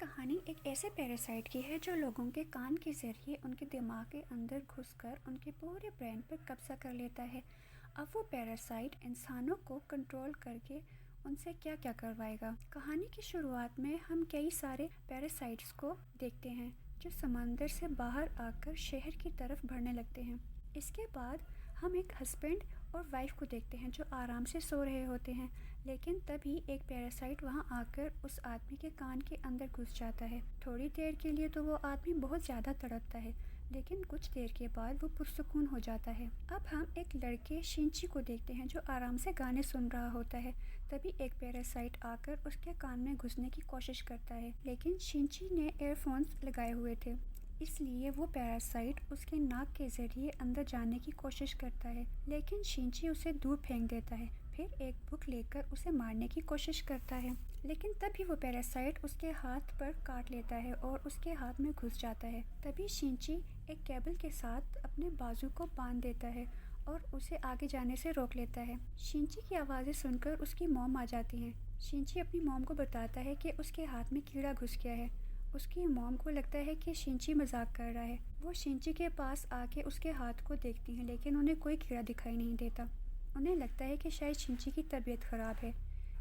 कहानी एक ऐसे पैरासाइट की है जो लोगों के कान के जरिए उनके दिमाग के अंदर घुसकर उनके पूरे ब्रेन पर कब्जा कर लेता है। अब वो पैरासाइट इंसानों को कंट्रोल करके उनसे क्या क्या करवाएगा। कहानी की शुरुआत में हम कई सारे पैरासाइट्स को देखते हैं जो समंदर से बाहर आकर शहर की तरफ बढ़ने लगते हैं। इसके बाद हम एक हस्बैंड और वाइफ को देखते हैं जो आराम से सो रहे होते हैं, लेकिन तभी एक पैरासाइट वहां आकर उस आदमी के कान के अंदर घुस जाता है। थोड़ी देर के लिए तो वो आदमी बहुत ज़्यादा तड़पता है, लेकिन कुछ देर के बाद वो पुरसुकून हो जाता है। अब हम एक लड़के शिंची को देखते हैं जो आराम से गाने सुन रहा होता है। तभी एक पैरासाइट आकर उसके कान में घुसने की कोशिश करता है, लेकिन शिंची ने एयरफोन्स लगाए हुए थे, इसलिए वो पैरासाइट उसके नाक के जरिए अंदर जाने की कोशिश करता है, लेकिन शिंची उसे दूर फेंक देता है। फिर एक बुक लेकर उसे मारने की कोशिश करता है, लेकिन तभी वो पैरासाइट उसके हाथ पर काट लेता है और उसके हाथ में घुस जाता है। तभी शिंची एक केबल के साथ अपने बाजू को बांध देता है और उसे आगे जाने से रोक लेता है। शिंची की आवाज़ें सुनकर उसकी मॉम आ जाती हैं। शिंची अपनी मॉम को बताता है कि उसके हाथ में कीड़ा घुस गया है। उसकी मॉम को लगता है कि शिंची मजाक कर रहा है। वो शिंची के पास आके उसके हाथ को देखती हैं, लेकिन उन्हें कोई कीड़ा दिखाई नहीं देता। उन्हें लगता है कि शायद शिंची की तबीयत खराब है।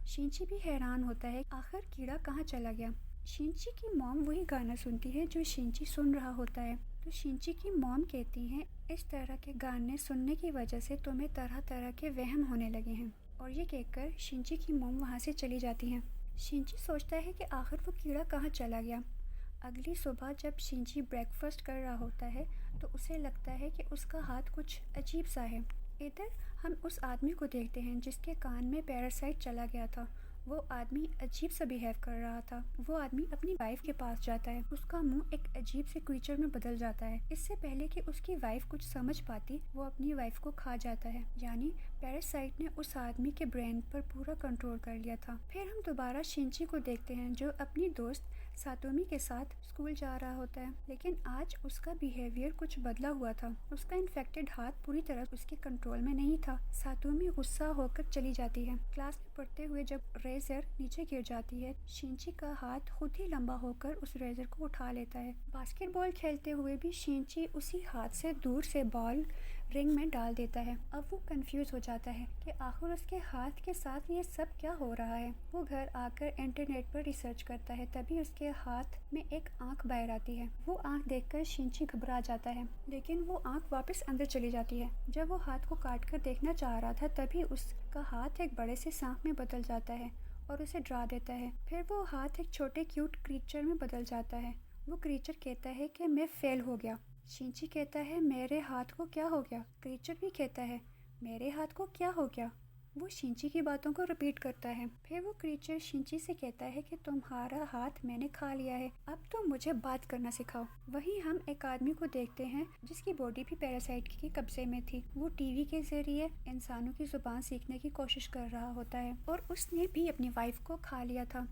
शिंची भी हैरान होता है आखिर कीड़ा कहाँ चला गया। शिंची की मॉम वही गाना सुनती है जो शिंची सुन रहा होता है, तो शिंची की मॉम कहती हैं, इस तरह के गाने सुनने की वजह से तुम्हें तरह तरह के वहम होने लगे हैं। और ये कहकर शिंची की मॉम वहाँ से चली जाती हैं। शिंची सोचता है कि आखिर वो कीड़ा कहाँ चला गया। अगली सुबह जब शिंची ब्रेकफास्ट कर रहा होता है तो उसे लगता है कि उसका हाथ कुछ अजीब सा है। इधर हम उस आदमी को देखते हैं जिसके कान में पैरासाइट चला गया था। वो आदमी अजीब सा बिहेव कर रहा था। वो आदमी अपनी वाइफ के पास जाता है। उसका मुंह एक अजीब से क्रीचर में बदल जाता है। इससे पहले कि उसकी वाइफ कुछ समझ पाती, वो अपनी वाइफ को खा जाता है। यानी पैरासाइट ने उस आदमी के ब्रेन पर पूरा कंट्रोल कर लिया था। फिर हम दोबारा शिंची को देखते हैं जो अपनी दोस्त सातोमी के साथ स्कूल जा रहा होता है, लेकिन आज उसका बिहेवियर कुछ बदला हुआ था। उसका इन्फेक्टेड हाथ पूरी तरह उसके कंट्रोल में नहीं था। सातोमी गुस्सा होकर चली जाती है। क्लास में पढ़ते हुए जब रेजर नीचे गिर जाती है, शिंची का हाथ खुद ही लंबा होकर उस रेजर को उठा लेता है। बास्केटबॉल खेलते हुए भी शिंची उसी हाथ से दूर से बॉल रिंग में डाल देता है। अब वो कंफ्यूज हो जाता है कि आखिर उसके हाथ के साथ ये सब क्या हो रहा है। वो घर आकर इंटरनेट पर रिसर्च करता है। तभी उसके हाथ में एक आंख बाहर आती है। वो आंख देखकर शिंची घबरा जाता है, लेकिन वो आंख वापस अंदर चली जाती है। जब वो हाथ को काट कर देखना चाह रहा था, तभी उसका हाथ एक बड़े से सांप में बदल जाता है और उसे डरा देता है। फिर वो हाथ एक छोटे क्यूट क्रीचर में बदल जाता है। वो क्रीचर कहता है कि मैं फेल हो गया। शिंची कहता है, मेरे हाथ को क्या हो गया। क्रीचर भी कहता है, मेरे हाथ को क्या हो गया। वो शिंची की बातों को रिपीट करता है। फिर वो क्रीचर शिंची से कहता है कि तुम्हारा हाथ मैंने खा लिया है, अब तुम मुझे बात करना सिखाओ। वहीं हम एक आदमी को देखते हैं जिसकी बॉडी भी पैरासाइट के कब्जे में थी। वो टीवी के जरिए इंसानों की जुबान सीखने की कोशिश कर रहा होता है और उसने भी अपनी वाइफ को खा लिया था।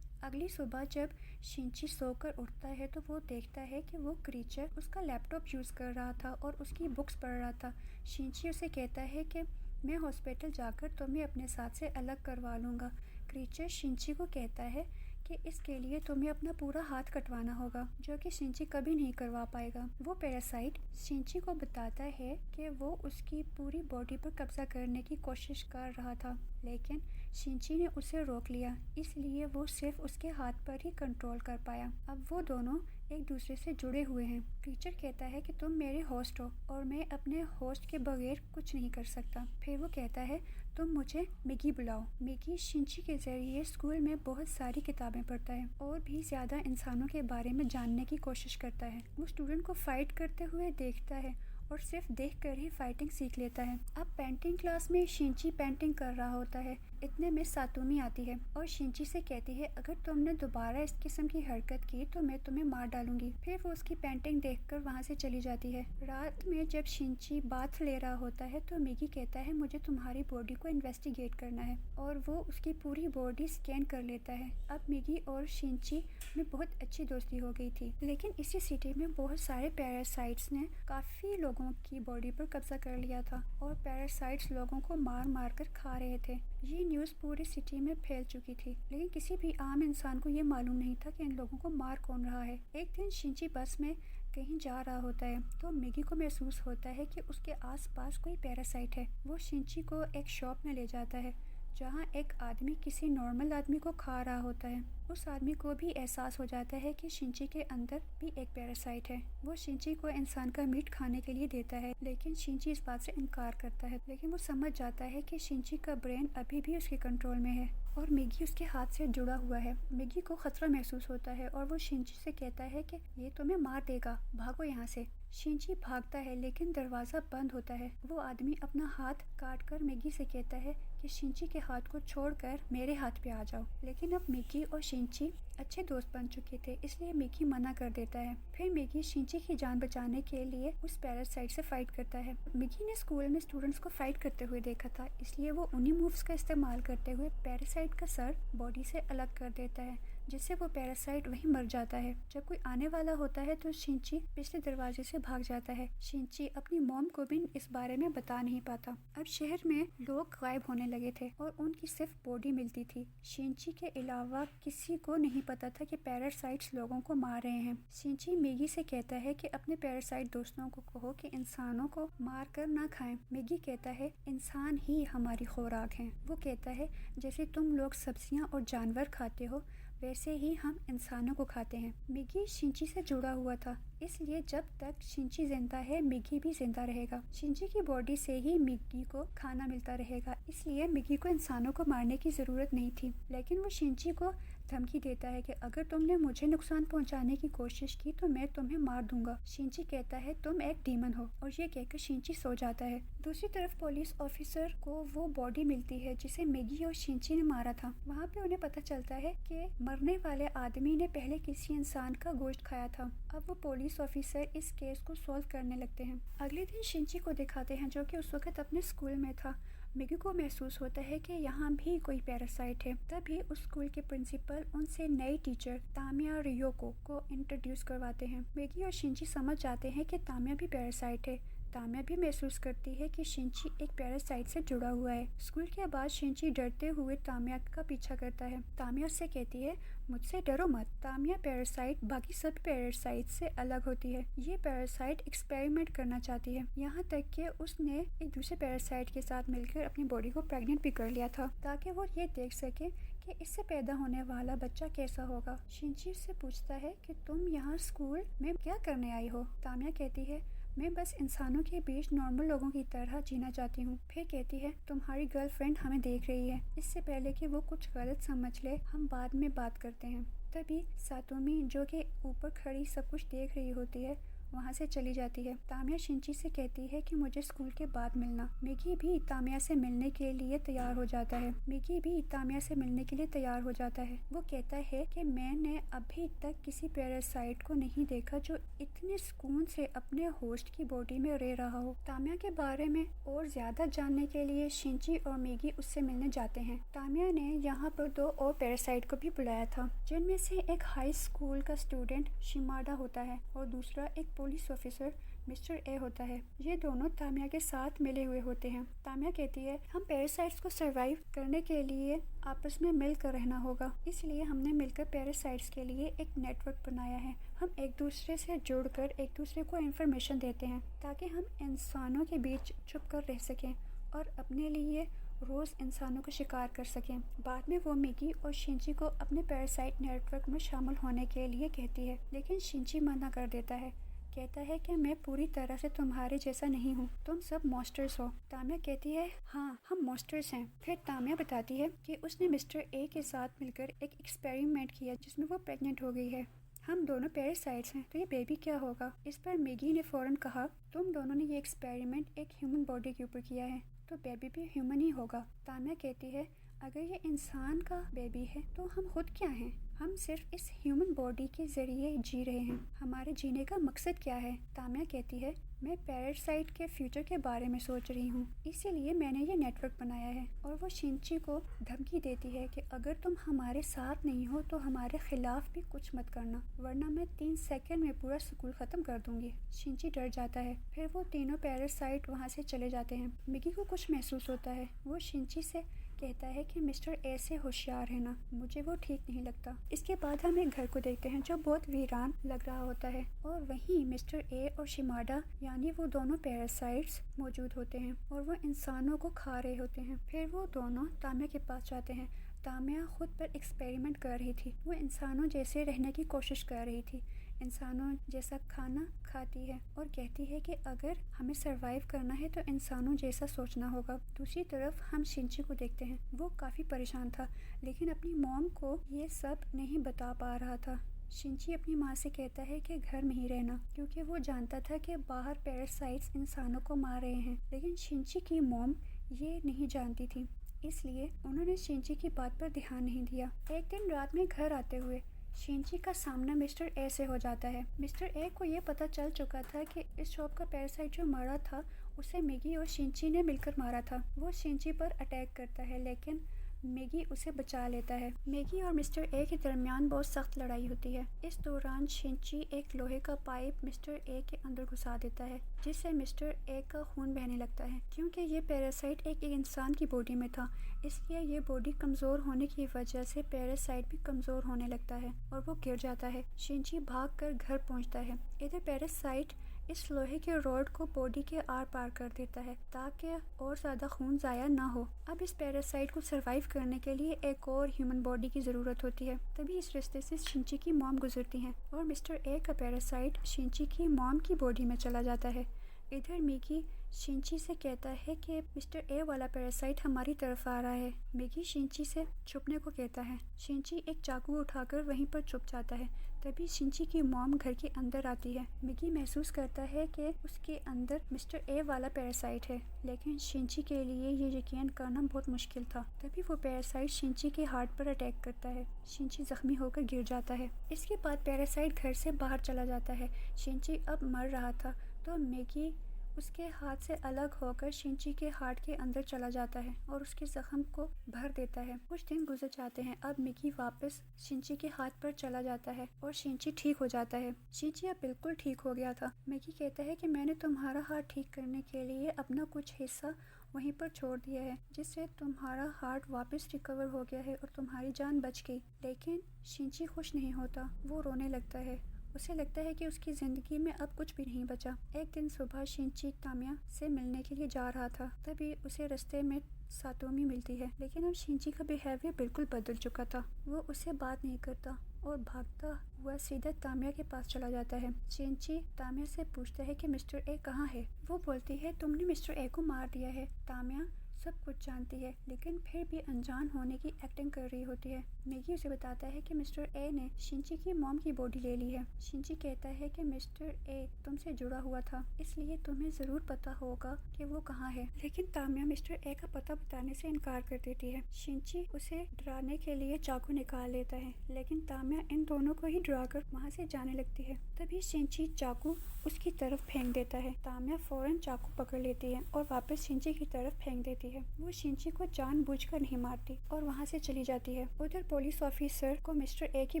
अगली सुबह जब शिंची सोकर उठता है तो वो देखता है कि वो क्रीचर उसका लैपटॉप यूज़ कर रहा था और उसकी बुक्स पढ़ रहा था। शिंची उसे कहता है कि मैं हॉस्पिटल जाकर तुम्हें अपने साथ से अलग करवा लूँगा। क्रीचर शिंची को कहता है कि इसके लिए तुम्हें अपना पूरा हाथ कटवाना होगा, जो कि शिंची कभी नहीं करवा पाएगा। वो पैरासाइट शिंची को बताता है कि वो उसकी पूरी बॉडी पर कब्जा करने की कोशिश कर रहा था, लेकिन शिंची ने उसे रोक लिया, इसलिए वो सिर्फ उसके हाथ पर ही कंट्रोल कर पाया। अब वो दोनों एक दूसरे से जुड़े हुए हैं। क्रीचर कहता है कि तुम मेरे होस्ट हो और मैं अपने होस्ट के बगैर कुछ नहीं कर सकता। फिर वो कहता है, तुम मुझे मिगी बुलाओ। मिगी शिंची के जरिए स्कूल में बहुत सारी किताबें पढ़ता है और भी ज़्यादा इंसानों के बारे में जानने की कोशिश करता है। वो स्टूडेंट को फाइट करते हुए देखता है और सिर्फ देखकर ही फाइटिंग सीख लेता है। अब पेंटिंग क्लास में शिंची पेंटिंग कर रहा होता है। इतने में सातोमी आती है और शिंची से कहती है, अगर तुमने दोबारा इस किस्म की हरकत की तो मैं तुम्हें मार डालूंगी। फिर वो उसकी पेंटिंग देखकर वहाँ से चली जाती है। रात में जब शिंची बाथ ले रहा होता है तो मिगी कहता है, मुझे तुम्हारी बॉडी को इन्वेस्टिगेट करना है, और वो उसकी पूरी बॉडी स्कैन कर लेता है। अब मिगी और शिंची में बहुत अच्छी दोस्ती हो गई थी, लेकिन इसी सिटी में बहुत सारे पैरासाइट्स ने काफ़ी लोगों की बॉडी पर कब्जा कर लिया था और पैरासाइट्स लोगों को मार मार कर खा रहे थे। ये न्यूज़ पूरी सिटी में फैल चुकी थी, लेकिन किसी भी आम इंसान को ये मालूम नहीं था कि इन लोगों को मार कौन रहा है। एक दिन शिंची बस में कहीं जा रहा होता है तो मिगी को महसूस होता है कि उसके आसपास कोई पैरासाइट है। वो शिंची को एक शॉप में ले जाता है जहाँ एक आदमी किसी नॉर्मल आदमी को खा रहा होता है। उस आदमी को भी एहसास हो जाता है कि शिंची के अंदर भी एक पैरासाइट है। वो शिंची को इंसान का मीट खाने के लिए देता है, लेकिन शिंची इस बात से इनकार करता है। लेकिन वो समझ जाता है कि शिंची का ब्रेन अभी भी उसके कंट्रोल में है और मिगी उसके हाथ से जुड़ा हुआ है। मिगी को खतरा महसूस होता है और वो शिंची से कहता है कि ये तुम्हें मार देगा, भागो यहाँ से। शिंची भागता है लेकिन दरवाज़ा बंद होता है। वो आदमी अपना हाथ काट कर मिगी से कहता है कि शिंची के हाथ को छोड़कर मेरे हाथ पे आ जाओ। लेकिन अब मिगी और शिंची अच्छे दोस्त बन चुके थे, इसलिए मिगी मना कर देता है। फिर मिगी शिंची की जान बचाने के लिए उस पैरासाइट से फाइट करता है। मिगी ने स्कूल में स्टूडेंट्स को फाइट करते हुए देखा था, इसलिए वो उन्हीं मूव्स का इस्तेमाल करते हुए पैरासाइट का सर बॉडी से अलग कर देता है, जिससे वो पैरासाइट वहीं मर जाता है। जब कोई आने वाला होता है तो शिंची पिछले दरवाजे से भाग जाता है। शिंची अपनी मॉम को भी इस बारे में बता नहीं पाता। अब शहर में लोग गायब होने लगे थे और उनकी सिर्फ बॉडी मिलती थी। शिंची के अलावा किसी को नहीं पता था कि पैरासाइट्स लोगों को मार रहे हैं। शिंची मिगी से कहता है कि अपने पैरासाइट दोस्तों को कहो कि इंसानों को मार कर ना खाएं। मिगी कहता है इंसान ही हमारी खुराक हैं। वो कहता है जैसे तुम लोग सब्जियां और जानवर खाते हो वैसे ही हम इंसानों को खाते हैं। मिगी शिंची से जुड़ा हुआ था, इसलिए जब तक शिंची जिंदा है मिगी भी जिंदा रहेगा। शिंची की बॉडी से ही मिगी को खाना मिलता रहेगा, इसलिए मिगी को इंसानों को मारने की ज़रूरत नहीं थी। लेकिन वो शिंची को धमकी देता है कि अगर तुमने मुझे नुकसान पहुंचाने की कोशिश की तो मैं तुम्हें मार दूंगा। शिंची कहता है तुम एक डीमन हो, और ये कहकर शिंची सो जाता है। दूसरी तरफ पुलिस ऑफिसर को वो बॉडी मिलती है जिसे मिगी और शिंची ने मारा था। वहाँ पे उन्हें पता चलता है कि मरने वाले आदमी ने पहले किसी इंसान का गोश्त खाया था। अब वो पुलिस ऑफिसर इस केस को सॉल्व करने लगते हैं। अगले दिन शिंची को दिखाते हैं जो कि उस वक्त अपने स्कूल में था। मिगी को महसूस होता है कि यहाँ भी कोई पैरासाइट है। तभी उस स्कूल के प्रिंसिपल उनसे नई टीचर तामिया रियोको को इंट्रोड्यूस करवाते हैं। मिगी और शिंची समझ जाते हैं कि तामिया भी पैरासाइट है। तामिया भी महसूस करती है कि शिंची एक पैरासाइट से जुड़ा हुआ है। स्कूल के बाद शिंची डरते हुए तामिया का पीछा करता है। तामिया उससे कहती है मुझसे डरो मत। तामिया पैरासाइट बाकी सब पैरासाइट से अलग होती है। ये पैरासाइट एक्सपेरिमेंट करना चाहती है, यहाँ तक कि उसने एक दूसरे पैरासाइट के साथ मिलकर अपनी बॉडी को प्रेग्नेंट भी कर लिया था ताकि वो ये देख सके कि इससे पैदा होने वाला बच्चा कैसा होगा। शिंची उससे पूछता है कि तुम यहाँ स्कूल में क्या करने आई हो। तामिया कहती है मैं बस इंसानों के बीच नॉर्मल लोगों की तरह जीना चाहती हूँ। फिर कहती है तुम्हारी गर्लफ्रेंड हमें देख रही है, इससे पहले कि वो कुछ गलत समझ ले हम बाद में बात करते हैं। तभी सातोमी जो कि ऊपर खड़ी सब कुछ देख रही होती है वहाँ से चली जाती है। तामिया शिंची से कहती है कि मुझे स्कूल के बाद मिलना। मिगी भी तामिया से मिलने के लिए तैयार हो जाता है। मिगी भी तामिया से मिलने के लिए तैयार हो जाता है। वो कहता है कि मैंने अभी तक किसी पैरासाइट को नहीं देखा जो इतने सुकून से अपने होस्ट की बॉडी में रह रहा हो। तामिया के बारे में और ज्यादा जानने के लिए शिंची और मिगी उससे मिलने जाते हैं। तामिया ने यहाँ पर 2 और पैरासाइट को भी बुलाया था, जिनमें से एक हाई स्कूल का स्टूडेंट शिमाडा होता है और दूसरा एक पुलिस ऑफिसर मिस्टर ए होता है। ये दोनों तामिया के साथ मिले हुए होते हैं। तामिया कहती है हम पैरासाइट्स को सरवाइव करने के लिए आपस में मिलकर रहना होगा, इसलिए हमने मिलकर पैरासाइट्स के लिए एक नेटवर्क बनाया है। हम एक दूसरे से जुड़कर एक दूसरे को इन्फॉर्मेशन देते हैं ताकि हम इंसानों के बीच छुप कर रह सकें और अपने लिए रोज़ इंसानों का शिकार कर सकें। बाद में वो मिगी और शिंची को अपने पैरासाइट नेटवर्क में शामिल होने के लिए कहती है, लेकिन शिंची मना कर देता है। कहता है कि मैं पूरी तरह से तुम्हारे जैसा नहीं हूँ, तुम सब मॉन्स्टर्स हो। तामिया कहती है हाँ हम मॉन्स्टर्स हैं। फिर तामिया बताती है कि उसने मिस्टर ए के साथ मिलकर एक एक्सपेरिमेंट किया जिसमें वो प्रेग्नेंट हो गई है। हम दोनों पैरासाइट्स हैं तो ये बेबी क्या होगा। इस पर मिगी ने फौरन कहा तुम दोनों ने ये एक्सपेरिमेंट एक ह्यूमन बॉडी के ऊपर किया है तो बेबी भी ह्यूमन ही होगा। तामिया कहती है अगर ये इंसान का बेबी है तो हम खुद क्या हैं। हम सिर्फ इस ह्यूमन बॉडी के जरिए जी रहे हैं, हमारे जीने का मकसद क्या है। तामिया कहती है मैं पैरासाइट के फ्यूचर के बारे में सोच रही हूँ, इसीलिए मैंने ये नेटवर्क बनाया है। और वो शिंची को धमकी देती है कि अगर तुम हमारे साथ नहीं हो तो हमारे खिलाफ भी कुछ मत करना, वरना मैं 3 सेकंड में पूरा स्कूल ख़त्म कर दूंगी। शिंची डर जाता है। फिर वो तीनों पैरासाइट वहाँ से चले जाते हैं। मिगी को कुछ महसूस होता है। वो शिंची से कहता है कि मिस्टर ए से होशियार रहना, मुझे वो ठीक नहीं लगता। इसके बाद हम एक घर को देखते हैं जो बहुत वीरान लग रहा होता है और वहीं मिस्टर ए और शिमाडा यानी वो दोनों पैरासाइट्स मौजूद होते हैं और वो इंसानों को खा रहे होते हैं। फिर वो दोनों तामिया के पास जाते हैं। तामिया खुद पर एक्सपेरिमेंट कर रही थी। वो इंसानों जैसे रहने की कोशिश कर रही थी, इंसानों जैसा खाना खाती है और कहती है कि अगर हमें सरवाइव करना है तो इंसानों जैसा सोचना होगा। दूसरी तरफ हम शिंची को देखते हैं। वो काफ़ी परेशान था लेकिन अपनी मॉम को ये सब नहीं बता पा रहा था। शिंची अपनी माँ से कहता है कि घर में ही रहना, क्योंकि वो जानता था कि बाहर पैरासाइट्स इंसानों को मार रहे हैं। लेकिन शिंची की मॉम ये नहीं जानती थी, इसलिए उन्होंने शिंची की बात पर ध्यान नहीं दिया। एक दिन रात में घर आते हुए शिंची का सामना मिस्टर ए से हो जाता है। मिस्टर ए को ये पता चल चुका था कि इस शॉप का पैरासाइट जो मरा था उसे मैगी और शिंची ने मिलकर मारा था। वो शिंची पर अटैक करता है लेकिन मैगी उसे बचा लेता है। मैगी और मिस्टर ए के दरमियान बहुत सख्त लड़ाई होती है। इस दौरान शिंची एक लोहे का पाइप मिस्टर ए के अंदर घुसा देता है जिससे मिस्टर ए का खून बहने लगता है। क्योंकि ये पैरासाइट एक इंसान की बॉडी में था, इसलिए ये बॉडी कमज़ोर होने की वजह से पैरासाइट भी कमज़ोर होने लगता है और वो गिर जाता है। शिंची भागकर घर पहुंचता है। इधर पैरासाइट इस लोहे के रॉड को बॉडी के आर पार कर देता है ताकि और ज़्यादा खून ज़ाया ना हो। अब इस पैरासाइट को सरवाइव करने के लिए एक और ह्यूमन बॉडी की ज़रूरत होती है। तभी इस रास्ते से शिंची की मॉम गुजरती हैं और मिस्टर ए का पैरासाइट शिंची की मॉम की बॉडी में चला जाता है। इधर मिगी शिंची से कहता है कि मिस्टर ए वाला पैरासाइट हमारी तरफ आ रहा है। मिगी शिंची से छुपने को कहता है। शिंची एक चाकू उठाकर वहीं पर छुप जाता है। तभी शिंची की मॉम घर के अंदर आती है। मिगी महसूस करता है कि उसके अंदर मिस्टर ए वाला पैरासाइट है, लेकिन शिंची के लिए ये यकीन करना बहुत मुश्किल था। तभी वो पैरासाइट शिंची के हार्ट पर अटैक करता है। शिंची जख्मी होकर गिर जाता है। इसके बाद पैरासाइट घर से बाहर चला जाता है। शिंची अब मर रहा था तो मिगी उसके हाथ से अलग होकर शिंची के हार्ट के अंदर चला जाता है और उसके जख्म को भर देता है। कुछ दिन गुजर जाते हैं। अब मिगी वापस शिंची के हाथ पर चला जाता है और शिंची ठीक हो जाता है। शिंची अब बिल्कुल ठीक हो गया था। मिगी कहता है कि मैंने तुम्हारा हार्ट ठीक करने के लिए अपना कुछ हिस्सा वहीं पर छोड़ दिया है, जिससे तुम्हारा हार्ट वापस रिकवर हो गया है और तुम्हारी जान बच गई। लेकिन शिंची खुश नहीं होता, वो रोने लगता है। उसे लगता है कि उसकी ज़िंदगी में अब कुछ भी नहीं बचा। एक दिन सुबह शिंची तामिया से मिलने के लिए जा रहा था, तभी उसे रास्ते में सातोमी मिलती है। लेकिन अब शिंची का बिहेवियर बिल्कुल बदल चुका था। वो उससे बात नहीं करता और भागता हुआ सीधा तामिया के पास चला जाता है। शिंची तामिया से पूछता है कि मिस्टर ए कहाँ है। वो बोलती है तुमने मिस्टर ए को मार दिया है। तामिया सब कुछ जानती है लेकिन फिर भी अनजान होने की एक्टिंग कर रही होती है। मिगी उसे बताता है कि मिस्टर ए ने शिंची की मॉम की बॉडी ले ली है। शिंची कहता है कि मिस्टर ए तुमसे जुड़ा हुआ था, इसलिए तुम्हें ज़रूर पता होगा कि वो कहाँ है। लेकिन तामिया मिस्टर ए का पता बताने से इनकार कर देती है। शिंची उसे डराने के लिए चाकू निकाल लेता है, लेकिन तामिया इन दोनों को ही डराकर वहाँ से जाने लगती है। तभी शिंची चाकू उसकी तरफ फेंक देता है। तामिया फौरन चाकू पकड़ लेती है और वापस शिंची की तरफ फेंक देती है। वो शिंची को जानबूझकर नहीं मारती और वहाँ से चली जाती है। उधर पुलिस ऑफिसर को मिस्टर ए की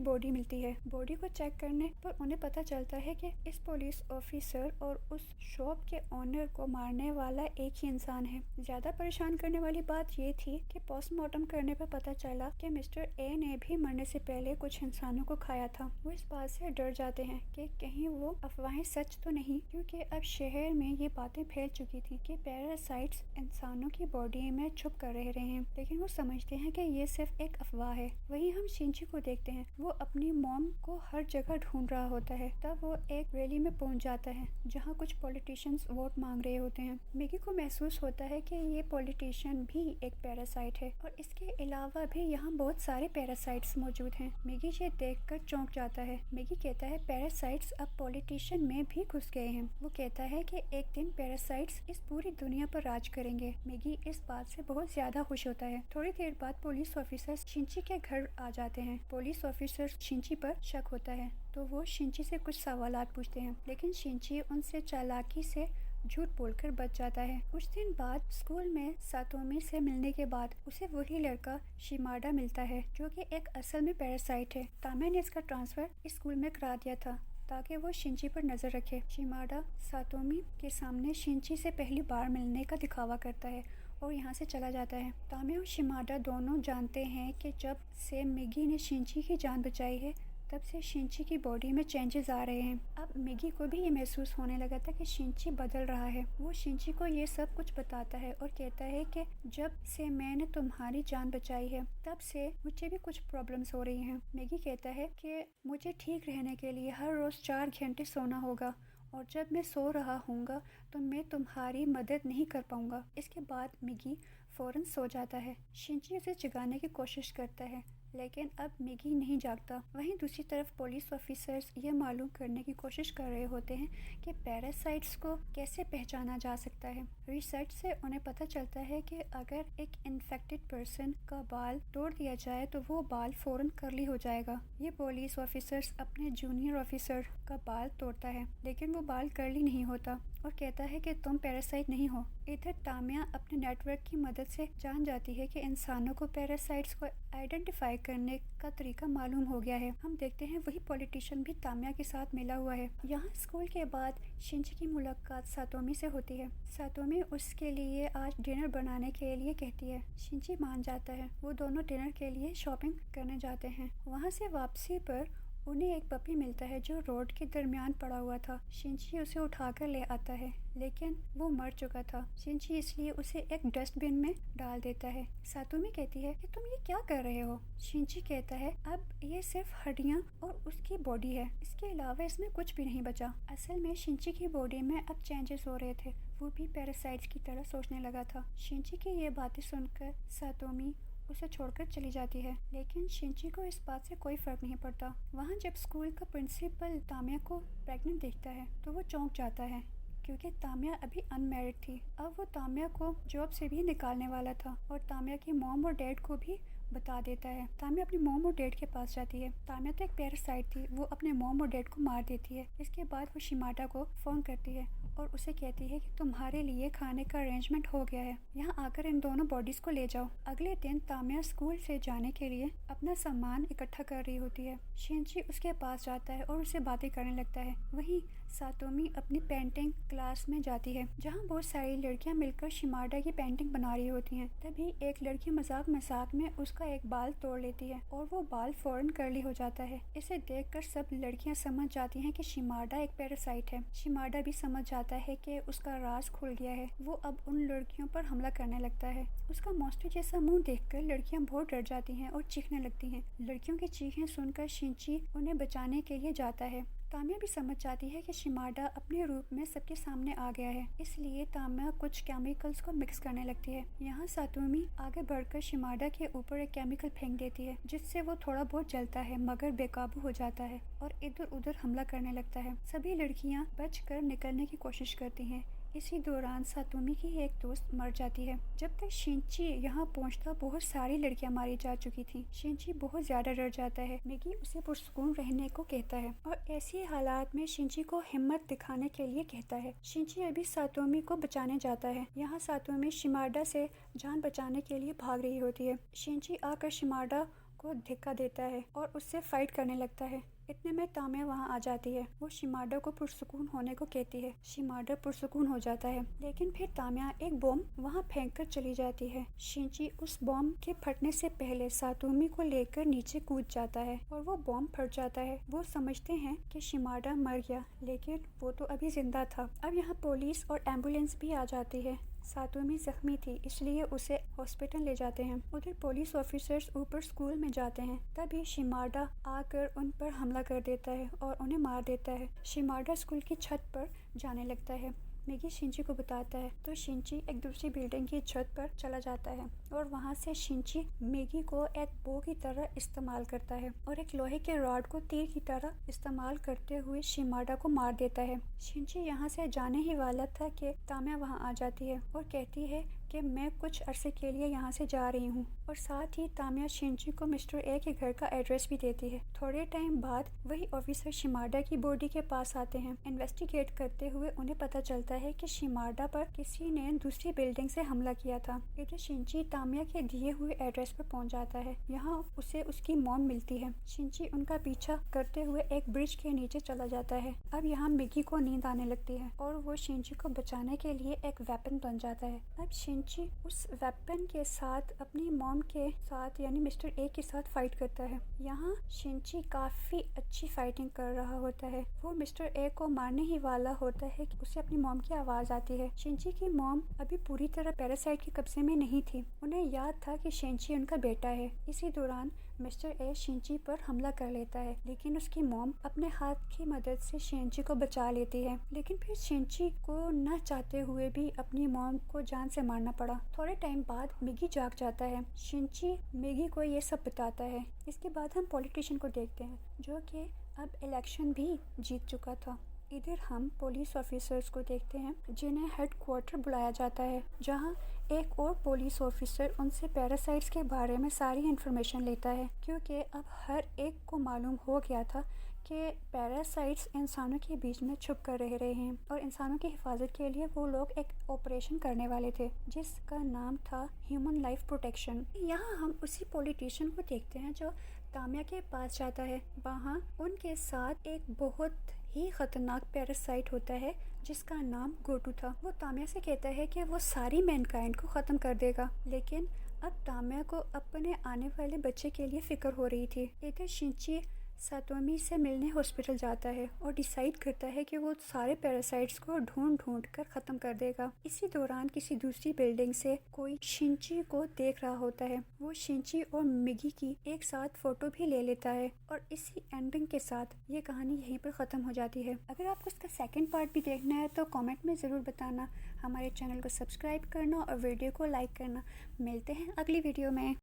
बॉडी मिलती है। बॉडी को चेक करने पर उन्हें पता चलता है कि इस पुलिस ऑफिसर और उस शॉप के ओनर को मारने वाला एक ही इंसान है। ज्यादा परेशान करने वाली बात ये थी कि पोस्टमार्टम करने पर पता चला कि मिस्टर ए ने भी मरने से पहले कुछ इंसानों को खाया था। वो इस बात से डर जाते हैं कि कहीं वो अफवाहें सच तो नहीं, क्योंकि अब शहर में ये बातें फैल चुकी थी कि पैरासाइट्स इंसानों की बॉडी में छुप कर रह रहे हैं। लेकिन वो समझते हैं कि ये सिर्फ एक अफवाह है। वहीं हम शिंची को देखते हैं। वो अपनी मॉम को हर जगह ढूंढ रहा होता है। तब वो एक रैली में पहुंच जाता है जहां कुछ पॉलिटिशियंस वोट मांग रहे होते हैं। मिगी को महसूस होता है कि ये पॉलिटिशियन भी एक पैरासाइट है और इसके अलावा भी यहाँ बहुत सारे पैरासाइट्स मौजूद हैं। मिगी ये देखकर चौंक जाता है। मिगी कहता है पैरासाइट्स अब पॉलिटिशियन में भी घुस गए हैं। वो कहता है कि एक दिन पैरासाइट्स इस पूरी दुनिया पर राज करेंगे। मिगी इस बात से बहुत ज्यादा खुश होता है। थोड़ी देर बाद पुलिस ऑफिसर शिंची के घर आ जाते हैं। पुलिस ऑफिसर शिंची पर शक होता है तो वो शिंची से कुछ सवालात पूछते हैं, लेकिन शिंची उनसे चालाकी से झूठ बोलकर बच जाता है। कुछ दिन बाद स्कूल में सातोमी से मिलने के बाद उसे वही लड़का शिमाडा मिलता है जो कि एक असल में पैरासाइट है। तामिया ने इसका ट्रांसफर इस स्कूल में करा दिया था ताकि वो शिंची पर नजर रखे। शिमाडा सातोमी के सामने शिंची से पहली बार मिलने का दिखावा करता है और यहाँ से चला जाता है। तामिया और शिमाडा दोनों जानते हैं कि जब से मिगी ने शिंची की जान बचाई है तब से शिंची की बॉडी में चेंजेस आ रहे हैं। अब मिगी को भी ये महसूस होने लगा था कि शिंची बदल रहा है। वो शिंची को ये सब कुछ बताता है और कहता है कि जब से मैंने तुम्हारी जान बचाई है तब से मुझे भी कुछ प्रॉब्लम्स हो रही हैं। मिगी कहता है कि मुझे ठीक रहने के लिए हर रोज़ 4 घंटे सोना होगा और जब मैं सो रहा हूँगा तो मैं तुम्हारी मदद नहीं कर पाऊँगा। इसके बाद मिगी फ़ौरन सो जाता है। शिंची उसे जगाने की कोशिश करता है लेकिन अब मिगी नहीं जागता। वहीं दूसरी तरफ पुलिस ऑफिसर्स ये मालूम करने की कोशिश कर रहे होते हैं कि पैरासाइट्स को कैसे पहचाना जा सकता है। रिसर्च से उन्हें पता चलता है कि अगर एक इन्फेक्टेड पर्सन का बाल तोड़ दिया जाए तो वो बाल फ़ौरन कर्ली हो जाएगा। ये पुलिस ऑफिसर्स अपने जूनियर ऑफिसर का बाल तोड़ता है लेकिन वो बाल कर्ली नहीं होता और कहता है कि तुम पैरासाइट नहीं हो। इधर तामिया अपने नेटवर्क की मदद से जान जाती है कि इंसानों को पैरासाइट्स को आइडेंटिफाई करने का तरीका मालूम हो गया है। हम देखते हैं वही पॉलिटिशियन भी तामिया के साथ मिला हुआ है। यहाँ स्कूल के बाद शिंची की मुलाकात सातोमी से होती है। सातोमी उसके लिए आज डिनर बनाने के लिए कहती है। शिंची मान जाता है। वो दोनों डिनर के लिए शॉपिंग करने जाते हैं। वहाँ से वापसी पर उन्हें एक पपी मिलता है जो रोड के दरमियान पड़ा हुआ था। शिंची उसे उठाकर ले आता है लेकिन वो मर चुका था। शिंची इसलिए उसे एक डस्टबिन में डाल देता है। सातोमी कहती है कि तुम ये क्या कर रहे हो। शिंची कहता है अब ये सिर्फ हड्डियाँ और उसकी बॉडी है, इसके अलावा इसमें कुछ भी नहीं बचा। असल में शिंची की बॉडी में अब चेंजेस हो रहे थे। वो भी पैरासाइट्स की तरह सोचने लगा था। शिंची की ये बातें सुनकर सातोमी उसे छोड़कर चली जाती है लेकिन शिंची को इस बात से कोई फर्क नहीं पड़ता। वहाँ जब स्कूल का प्रिंसिपल तामिया को प्रेग्नेंट देखता है तो वो चौंक जाता है क्योंकि तामिया अभी अनमैरिड थी। अब वो तामिया को जॉब से भी निकालने वाला था और तामिया की मॉम और डैड को भी बता देता है। तामिया अपनी मॉम और डैड के पास जाती है। तामिया तो एक पैरासाइट थी, वो अपने मॉम और डैड को मार देती है। इसके बाद वो शिमाडा को फ़ोन करती है और उसे कहती है कि तुम्हारे लिए खाने का अरेंजमेंट हो गया है, यहाँ आकर इन दोनों बॉडीज़ को ले जाओ। अगले दिन तामिया स्कूल से जाने के लिए अपना सामान इकट्ठा कर रही होती है। शिंची उसके पास जाता है और उससे बातें करने लगता है। वहीं सातोमी अपनी पेंटिंग क्लास में जाती है जहाँ बहुत सारी लड़कियाँ मिलकर शिमाडा की पेंटिंग बना रही होती हैं। तभी एक लड़की मजाक मजाक में उसका एक बाल तोड़ लेती है और वो बाल फौरन कर्ली हो जाता है। इसे देखकर सब लड़कियाँ समझ जाती हैं कि शिमाडा एक पैरासाइट है। शिमाडा भी समझ जाता है कि उसका राज खुल गया है। वो अब उन लड़कियों पर हमला करने लगता है। उसका मॉन्स्टर जैसा मुंह देखकर लड़कियां बहुत डर जाती हैं और चीखने लगती हैं। लड़कियों की चीखें सुनकर शिंची उन्हें बचाने के लिए जाता है। तामिया भी समझ जाती है कि शिमाडा अपने रूप में सबके सामने आ गया है, इसलिए तामिया कुछ केमिकल्स को मिक्स करने लगती है। यहाँ सातोमी आगे बढ़कर शिमाडा के ऊपर एक केमिकल फेंक देती है जिससे वो थोड़ा बहुत जलता है मगर बेकाबू हो जाता है और इधर उधर हमला करने लगता है। सभी लड़कियाँ बचकर निकलने की कोशिश करती हैं। इसी दौरान सातोमी की एक दोस्त मर जाती है। जब तक शिंची यहाँ पहुँचता बहुत सारी लड़कियाँ मारी जा चुकी थी। शिंची बहुत ज्यादा डर जाता है। मिगी उसे पुरसुकून रहने को कहता है और ऐसे हालात में शिंची को हिम्मत दिखाने के लिए कहता है। शिंची अभी सातोमी को बचाने जाता है। यहाँ सातोमी शिमाडा से जान बचाने के लिए भाग रही होती है। शिंची आकर शिमाडा को धक्का देता है और उससे फाइट करने लगता है। इतने में तामिया वहाँ आ जाती है। वो शिमाडा को पुरसुकून होने को कहती है। शिमाडा पुरसुकून हो जाता है लेकिन फिर तामिया एक बॉम्ब वहाँ फेंक कर चली जाती है। शिंची उस बॉम्ब के फटने से पहले सातोमी को लेकर नीचे कूद जाता है और वो बॉम्ब फट जाता है। वो समझते हैं कि शिमाडा मर गया लेकिन वो तो अभी जिंदा था। अब यहाँ पुलिस और एम्बुलेंस भी आ जाती है। सातोमी जख्मी थी इसलिए उसे हॉस्पिटल ले जाते हैं। उधर पुलिस ऑफिसर्स ऊपर स्कूल में जाते हैं। तभी शिमाडा आकर उन पर हमला कर देता है और उन्हें मार देता है। शिमाडा स्कूल की छत पर जाने लगता है। मिगी शिंची को बताता है तो शिंची एक दूसरी बिल्डिंग की छत पर चला जाता है और वहाँ से शिंची मिगी को एक बो की तरह इस्तेमाल करता है और एक लोहे के रॉड को तीर की तरह इस्तेमाल करते हुए शिमाडा को मार देता है। शिंची यहाँ से जाने ही वाला था कि तामिया वहाँ आ जाती है और कहती है कि मैं कुछ अरसे के लिए यहाँ से जा रही हूँ और साथ ही तामिया शिंची को मिस्टर ए के घर का एड्रेस भी देती है। थोड़े टाइम बाद वही ऑफिसर शिमाडा की बॉडी के पास आते हैं। इन्वेस्टिगेट करते हुए उन्हें पता चलता है कि शिमाडा पर किसी ने दूसरी बिल्डिंग से हमला किया था। इधर शिंची तामिया के दिए हुए एड्रेस पर पहुँच जाता है। यहाँ उसे उसकी मॉम मिलती है। शिंची उनका पीछा करते हुए एक ब्रिज के नीचे चला जाता है। अब यहाँ मिगी को नींद आने लगती है और वो शिंची को बचाने के लिए एक वेपन बन जाता है। अब शिनची उस वेपन के साथ अपनी मॉम के साथ यानी मिस्टर ए के साथ फाइट करता है। यहाँ शिनची काफ़ी अच्छी फाइटिंग कर रहा होता है। वो मिस्टर ए को मारने ही वाला होता है कि उसे अपनी मॉम की आवाज़ आती है। शिनची की मॉम अभी पूरी तरह पैरासाइट के कब्जे में नहीं थी। उन्हें याद था कि शिनची उनका बेटा है। इसी दौरान मिस्टर ए शिनची पर हमला कर लेता है, लेकिन उसकी मॉम अपने हाथ की मदद से शिनची को बचा लेती है। लेकिन फिर शिनची को न चाहते हुए भी अपनी मॉम को जान से मारना पड़ा। थोड़े टाइम बाद मिगी जाग जाता है। शिनची मिगी को ये सब बताता है। इसके बाद हम पॉलिटिशियन को देखते हैं जो कि अब इलेक्शन भी जीत चुका था। इधर हम पुलिस ऑफिसर्स को देखते हैं जिन्हें हेडक्वार्टर बुलाया जाता है, जहां एक और पुलिस ऑफिसर उनसे पैरासाइट्स के बारे में सारी इन्फॉर्मेशन लेता है, क्योंकि अब हर एक को मालूम हो गया था कि पैरासाइट्स इंसानों के बीच में छुप कर रह रहे हैं और इंसानों की हिफाजत के लिए वो लोग एक ऑपरेशन करने वाले थे जिसका नाम था ह्यूमन लाइफ प्रोटेक्शन। यहाँ हम उसी पॉलिटिशियन को देखते हैं जो तामिया के पास जाता है। वहाँ उनके साथ एक बहुत ही खतरनाक पैरासाइट होता है जिसका नाम गोटू था। वो तामिया से कहता है कि वो सारी मैनकाइंड को ख़त्म कर देगा, लेकिन अब तामिया को अपने आने वाले बच्चे के लिए फ़िक्र हो रही थी। इधर शिनची सातोमी से मिलने हॉस्पिटल जाता है और डिसाइड करता है कि वो सारे पैरासाइट्स को ढूंढ कर ख़त्म कर देगा। इसी दौरान किसी दूसरी बिल्डिंग से कोई शिनची को देख रहा होता है। वो शिनची और मिगी की एक साथ फ़ोटो भी ले लेता है और इसी एंडिंग के साथ ये कहानी यहीं पर ख़त्म हो जाती है। अगर आपको इसका सेकेंड पार्ट भी देखना है तो कॉमेंट में ज़रूर बताना। हमारे चैनल को सब्सक्राइब करना और वीडियो को लाइक करना। मिलते हैं अगली वीडियो में।